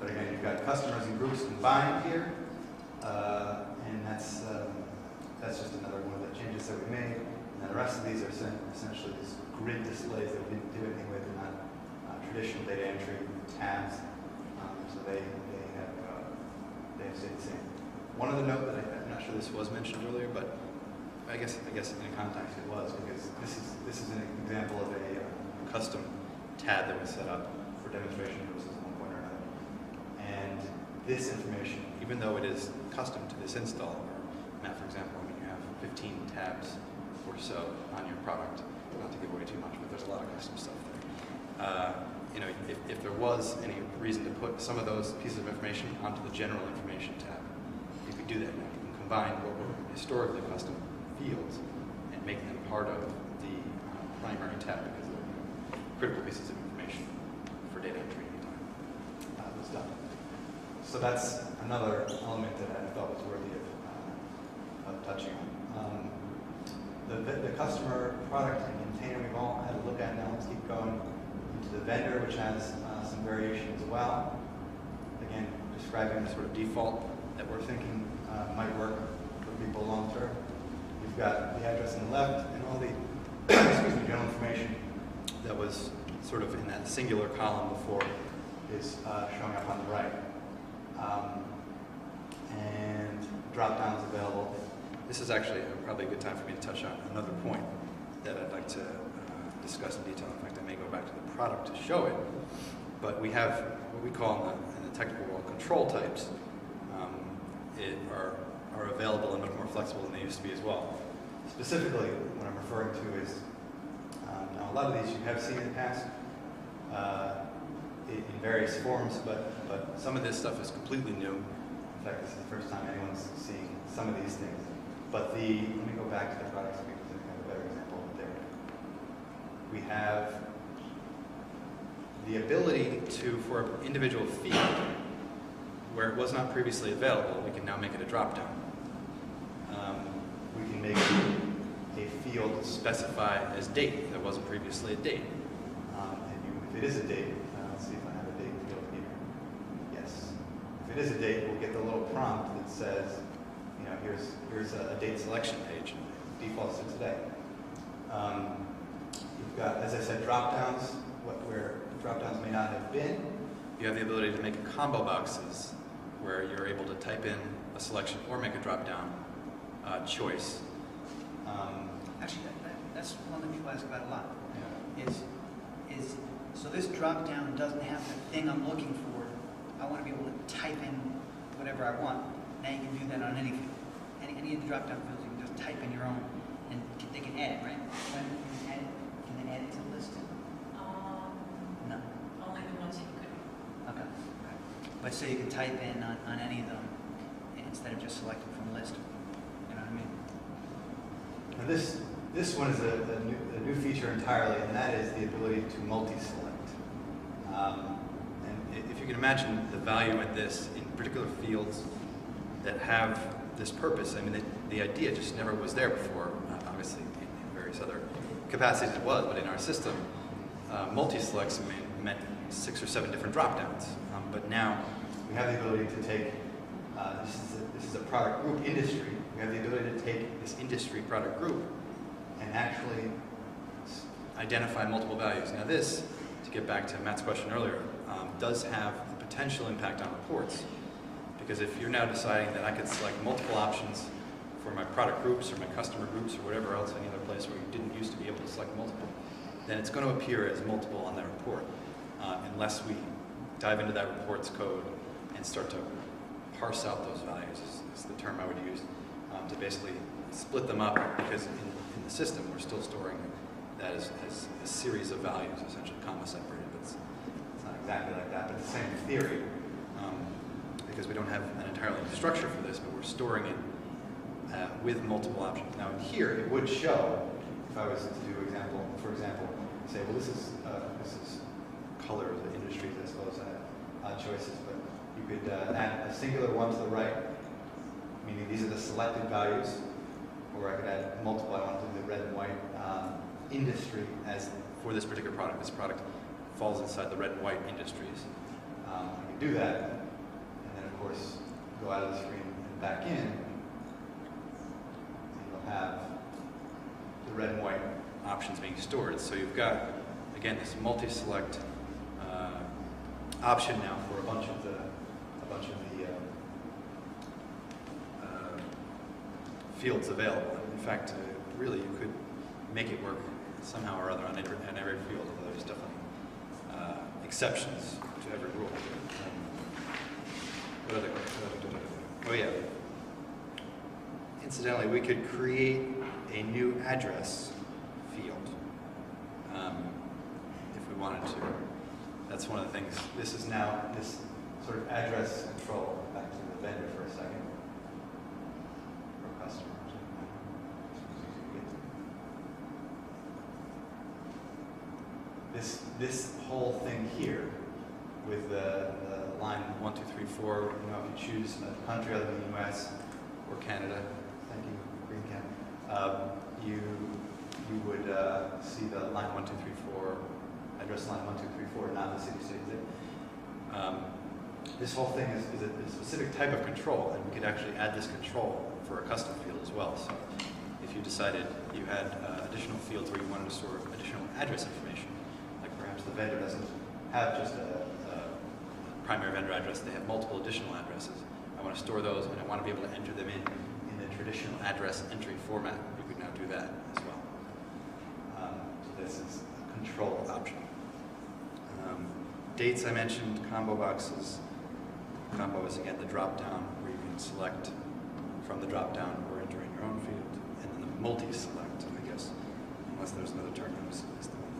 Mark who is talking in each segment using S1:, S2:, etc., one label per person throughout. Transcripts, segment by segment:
S1: But again, you've got customers and groups combined here, and that's just another one of the changes that we made. And the rest of these are essentially these grid displays that we didn't do anything with. They're not traditional data entry tabs, so they have stayed the same. One other note that I'm not sure this was mentioned earlier, but I guess in a context it was, because this is an example of a custom tab that we set up for demonstration purposes at one point or another. And this information, even though it is custom to this install, or Matt, for example, I mean, you have 15 tabs or so on your product, not to give away too much, but there's a lot of custom stuff there. If there was any reason to put some of those pieces of information onto the general information tab, you could do that. You can combine what were historically custom fields and make them part of the primary tab, because they're critical pieces of information for data entry anytime was done. So that's another element that I thought was worthy of touching on. The customer product and container we've all had a look at. Now let's keep going into the vendor, which has some variation as well. Again, describing the sort of default that we're thinking might work for people long term. We've got the address on the left and all the general information that was sort of in that singular column before is showing up on the right. And drop-downs available. This is actually probably a good time for me to touch on another point that I'd like to discuss in detail. In fact, I may go back to the product to show it. But we have what we call in the technical world control types. Are available and much more flexible than they used to be as well. Specifically, what I'm referring to is, now a lot of these you have seen in the past in various forms, but some of this stuff is completely new. In fact, this is the first time anyone's seeing some of these things. But let me go back to the products because I have a better example there. We have the ability to, for an individual field, where it was not previously available, we can now make it a drop-down. We can make a field specify as date that wasn't previously a date. If it is a date, let's see if I have a date field here. Yes. If it is a date, we'll get the little prompt that says, here's a date selection page. Defaults to today. You've got, as I said, drop-downs, where drop-downs may not have been. You have the ability to make combo boxes where you're able to type in a selection or make a drop-down choice.
S2: Actually, that's one that people ask about a lot. Yeah. So this drop-down doesn't have the thing I'm looking for. I want to be able to type in whatever I want. Now you can do that on any field. Any of the drop-down fields, you can just type in your own, and they can add it, right? Can they add it to the list? No.
S3: Only the ones that you could.
S2: Okay. But so you can type in on any of them instead of just selecting from a list. You know what I mean?
S1: Now this one is a new feature entirely, and that is the ability to multi-select. And if you can imagine the value in this in particular fields that have this purpose, I mean, the idea just never was there before. Obviously, in various other capacities it was, but in our system, multi-selects meant 6 or 7 different drop-downs. But now we have the ability to take, this is a product group industry. We have the ability to take this industry product group and actually identify multiple values. Now this, to get back to Matt's question earlier, does have the potential impact on reports. Because if you're now deciding that I could select multiple options for my product groups or my customer groups or whatever else, any other place where you didn't used to be able to select multiple, then it's going to appear as multiple on that report, unless we dive into that report's code and start to parse out those values, is the term I would use, to basically split them up, because in the system we're still storing that as a series of values, essentially comma separated. It's not exactly like that, but the same theory, because we don't have an entirely new structure for this, but we're storing it with multiple options. Now here it would show, if I was to do for example, say, well, this is colors, the industries, I suppose, choices, but you could add a singular one to the right, meaning these are the selected values, or I could add multiple. I want to do the red and white industry as for this particular product. This product falls inside the red and white industries. I can do that, and then of course go out of the screen and back in, and you'll have the red and white options being stored. So you've got, again, this multi-select option now for a bunch of the fields available. In fact, really, you could make it work somehow or other on every field, although there's definitely exceptions to every rule. Oh yeah. Incidentally, we could create a new address field if we wanted to. That's one of the things. This is now this sort of address control. Back to the vendor for a second. Or customer. This whole thing here with the line 1, 2, 3, 4. You know, if you choose a country other than the U.S. or Canada, thank you, Green Can, you would see the line 1, 2, 3, 4, address line 1, 2, 3, 4, not the city. This whole thing is a specific type of control, and we could actually add this control for a custom field as well. So if you decided you had additional fields where you wanted to store additional address information, like perhaps the vendor doesn't have just a primary vendor address, they have multiple additional addresses. I want to store those, and I want to be able to enter them in the traditional address entry format. We could now do that as well. So this is a control option. Dates I mentioned, combo boxes. Combo is again the drop-down where you can select from the drop-down or enter in your own field. And then the multi-select, I guess, unless there's another term is the one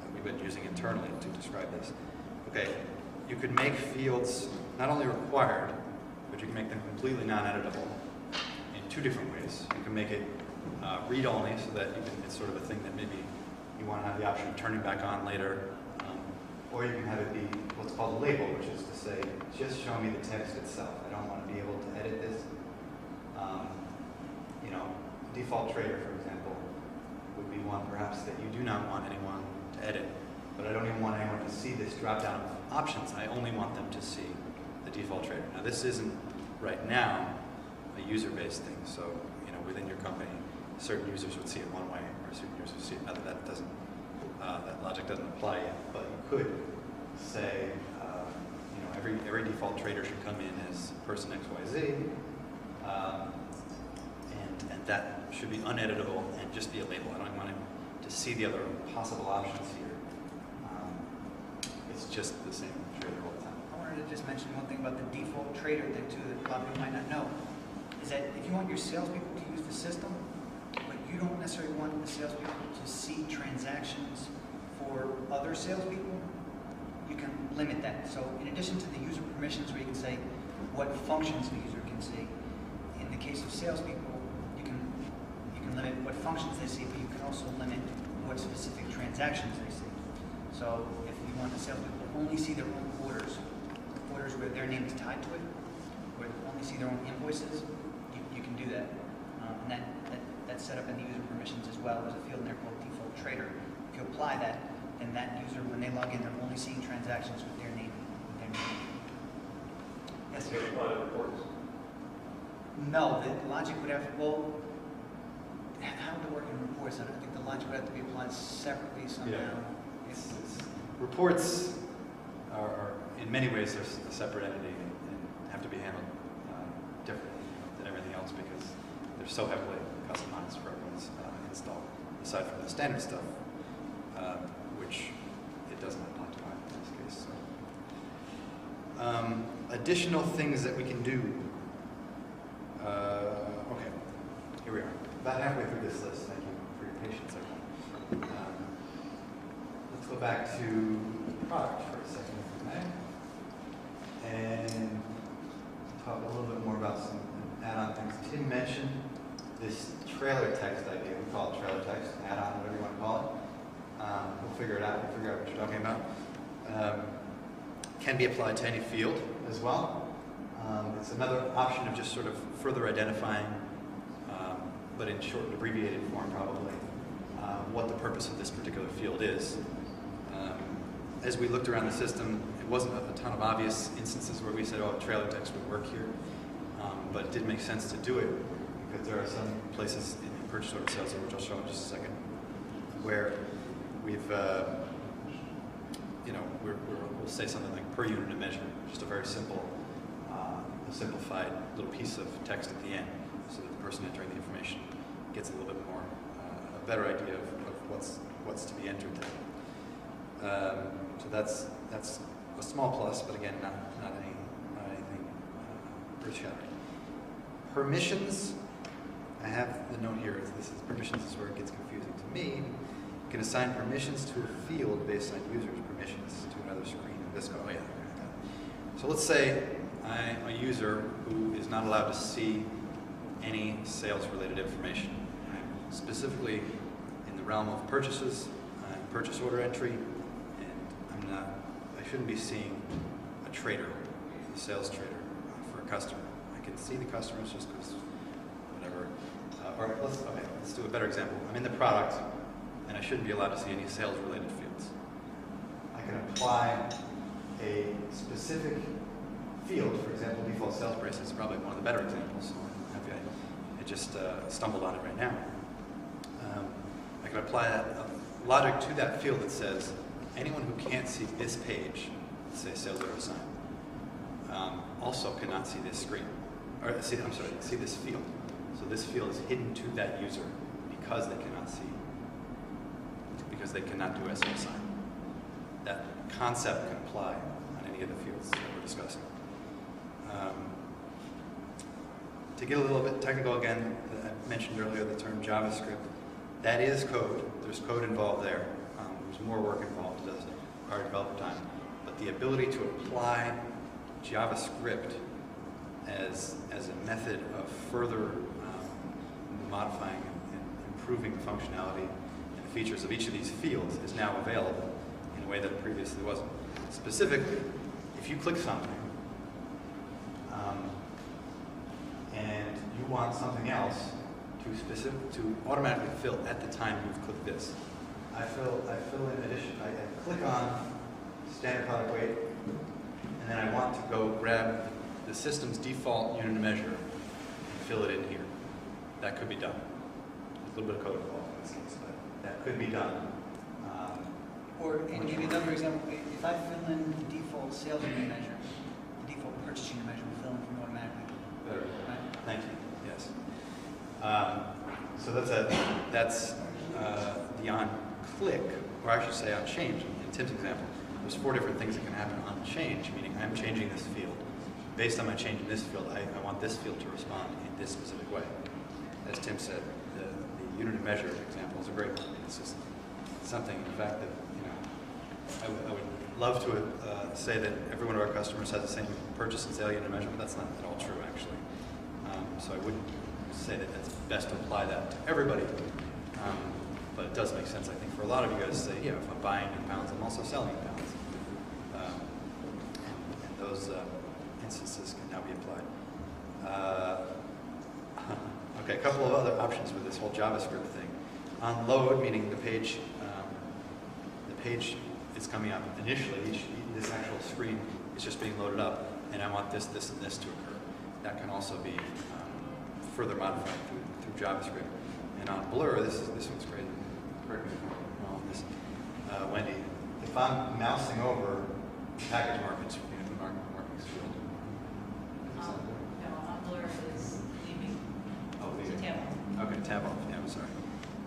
S1: that we've been using internally to describe this. Okay, you could make fields not only required, but you can make them completely non-editable in two different ways. You can make it read-only, so that it's sort of a thing that maybe you want to have the option of turning back on later. Or you can have it be what's called a label, which is to say, just show me the text itself. I don't want to be able to edit this. You know, default trader, for example, would be one perhaps that you do not want anyone to edit. But I don't even want anyone to see this drop-down of options. I only want them to see the default trader. Now, this isn't right now a user-based thing. So, you know, within your company, certain users would see it one way, or certain users would see it another. That doesn't. That logic doesn't apply yet, but you could say, you know, every default trader should come in as person XYZ, and that should be uneditable and just be a label. I don't want him to see the other possible options here. It's just the same trader all the time.
S2: I wanted to just mention one thing about the default trader thing too that a lot of people might not know, is that if you want your salespeople to use the system, but you don't necessarily want the salespeople to see transactions for other salespeople, you can limit that. So in addition to the user permissions where you can say what functions the user can see, in the case of salespeople, you can limit what functions they see, but you can also limit what specific transactions they see. So if you want the salespeople to only see their own orders where their name is tied to it, or only see their own invoices, you can do that. And that's set up in the user permissions as well. There's a field in there called default trader. If you apply that, then that user, when they log in, they're only seeing transactions with their name. Yes, sir?
S4: Reports.
S2: No, the logic would have, well, how would it work in reports? I think the logic would have to be applied separately somehow.
S1: Yeah. Reports are, in many ways, they're a separate entity and have to be handled differently than everything else because they're so heavily customized for everyone's install, aside from the standard stuff, which it doesn't apply to in this case. So. Additional things that we can do. Okay, here we are. About halfway through this list. Thank you for your patience, everyone. Let's go back to product for a second, if we may, and talk a little bit more about some add-on things. Tim mentioned this trailer text idea. We call it trailer text, add-on, whatever you want to call it. We'll figure it out. We'll figure out what you're talking about. Can be applied to any field as well. It's another option of just sort of further identifying, but in short and abbreviated form probably, what the purpose of this particular field is. As we looked around the system
S4: it wasn't a ton of obvious instances where we said, oh, trailer text would work here, but it did make sense to do it because there are some places in purchase order sales, which I'll show in just a second, where we've, we'll say something like per unit of measure, just a very simple, a simplified little piece of text at the end, so that the person entering the information gets a little bit more, a better idea of what's to be entered there. So that's a small plus, but again, not anything earth-shattering. Permissions. I have the note here. Permissions is where it gets confusing to me. You can assign permissions to a field based on users' permissions to another screen in VISCO. Oh yeah. So let's say I'm a user who is not allowed to see any sales-related information. I'm specifically in the realm of purchases, purchase order entry, and I shouldn't be seeing a trader, a sales trader for a customer. I can see the customers just because whatever. Let's do a better example. I'm in the product, and I shouldn't be allowed to see any sales-related fields.
S1: I can apply a specific field, for example, default sales price is probably one of the better examples. I just stumbled on it right now. I can apply that logic to that field that says anyone who can't see this page, say sales order sign, also cannot see this screen, or see this field. So this field is hidden to that user because they cannot see, because they cannot do SO sign. That concept can apply on any of the fields that we're discussing. To get a little bit technical again, I mentioned earlier the term JavaScript. That is code. There's code involved there. There's more work involved. It does require developer time. But the ability to apply JavaScript as a method of further modifying and improving the functionality and the features of each of these fields is now available in a way that previously wasn't. Specifically, if you click something and you want something else to automatically fill at the time you've clicked this, I fill in addition. I click on standard product weight, and then I want to go grab the system's default unit of measure and fill it in here. That could be done. There's a little bit of code involved in this case, but that could be done.
S2: And give you another example. If I fill in the default sales unit measure, the default purchase unit measure will fill in from automatically.
S1: Better.
S2: Right?
S1: Thank you. Yes. So that's the on click, or I should say on change. In Tim's example, there's 4 different things that can happen on change, meaning I'm changing this field. Based on my change in this field, I want this field to respond in this specific way. As Tim said, the unit of measure example is a great one. It's just something, in fact, that I would love to say that every one of our customers has the same purchase and sale unit of measure, but that's not at all true, actually. So I wouldn't say that it's best to apply that to everybody, but it does make sense, I think, for a lot of you guys to say, yeah, if I'm buying in pounds, I'm also selling in pounds. And those instances can now be applied. Okay, a couple of other options with this whole JavaScript thing. On load, meaning the page is coming up initially, this actual screen is just being loaded up, and I want this, this, and this to occur. That can also be further modified through JavaScript. And on blur, this one's great. Correct me if I'm wrong. This, Wendy, if I'm mousing over package markings, markings field.
S3: No, on blur is leaving.
S1: Oh, leaving.
S3: Tab off.
S1: Okay, tab off. Yeah, I'm sorry.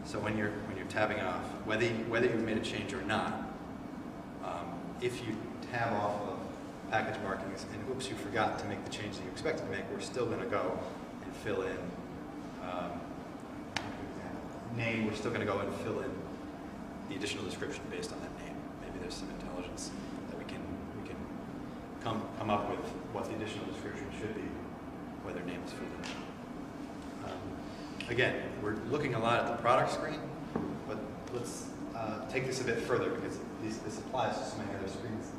S1: So when you're tabbing off, whether you've made a change or not, if you tab off of package markings and oops, you forgot to make the change that you expected to make, we're still going to go and fill in name. We're still going to go and fill in the additional description based on that name. Maybe there's some intelligence that we can come up with what the additional description should be, whether name is filled in. Again, we're looking a lot at the product screen, but let's take this a bit further because this applies to so many other screens